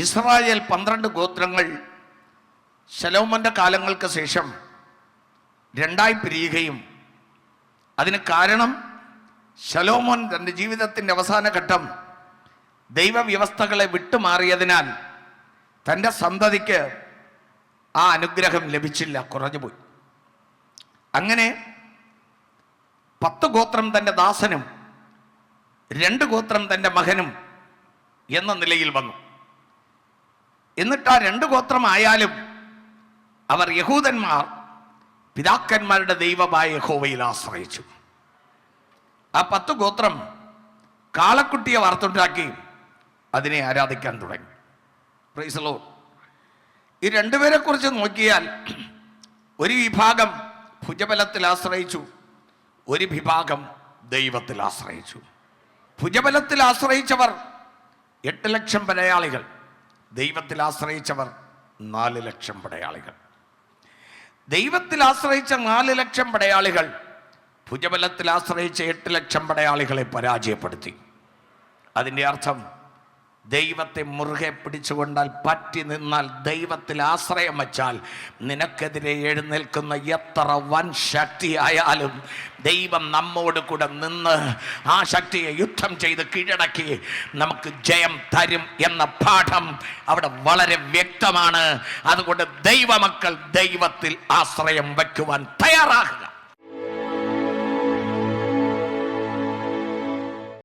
Israel 12 ഗോത്രങ്ങൾ ശലോമോന്റെ കാലങ്ങൾക്ക് ശേഷം രണ്ടായി പിരിയുകയും അതിന് കാരണം ശലോമോൻ തൻ്റെ ജീവിതത്തിൻ്റെ അവസാന ഘട്ടം ദൈവവ്യവസ്ഥകളെ വിട്ടുമാറിയതിനാൽ തൻ്റെ സന്തതിക്ക് ആ അനുഗ്രഹം ലഭിച്ചില്ല, കുറഞ്ഞുപോയി. അങ്ങനെ 10 ഗോത്രം തൻ്റെ ദാസനും 2 ഗോത്രം തൻ്റെ മകനും എന്ന നിലയിൽ വന്നു. എന്നിട്ട് ആ 2 ഗോത്രമായാലും അവർ യഹൂദന്മാർ പിതാക്കന്മാരുടെ ദൈവമായ യഹോവയിൽ ആശ്രയിച്ചു. ആ 10 ഗോത്രം കാളക്കുട്ടിയെ വാർത്തുണ്ടാക്കി അതിനെ ആരാധിക്കാൻ തുടങ്ങി. Praise the Lord. ഈ 2 പേരെ കുറിച്ച് നോക്കിയാൽ ഒരു വിഭാഗം ഭുജബലത്തിൽ ആശ്രയിച്ചു, ഒരു വിഭാഗം ദൈവത്തിൽ ആശ്രയിച്ചു. ഭുജബലത്തിൽ ആശ്രയിച്ചവർ 8 ലക്ഷം പടയാളികൾ, ദൈവത്തിൽ ആശ്രയിച്ചവർ 4 ലക്ഷം പടയാളികൾ. ദൈവത്തിൽ ആശ്രയിച്ച 4 ലക്ഷം പടയാളികൾ ഭുജബലത്തിൽ ആശ്രയിച്ച 8 ലക്ഷം പടയാളികളെ പരാജയപ്പെടുത്തി. അതിൻ്റെ അർത്ഥം ദൈവത്തെ മുറുകെ പിടിച്ചുകൊണ്ടാൽ, പറ്റി നിന്നാൽ, ദൈവത്തിൽ ആശ്രയം വച്ചാൽ നിനക്കെതിരെ എഴുന്നേൽക്കുന്ന എത്ര വൻ ശക്തിയായാലും ദൈവം നമ്മോട് കൂടെ നിന്ന് ആ ശക്തിയെ യുദ്ധം ചെയ്ത് കീഴടക്കി നമുക്ക് ജയം തരും എന്ന പാഠം അവിടെ വളരെ വ്യക്തമാണ്. അതുകൊണ്ട് ദൈവമക്കൾ ദൈവത്തിൽ ആശ്രയം വയ്ക്കുവാൻ തയ്യാറാകുക.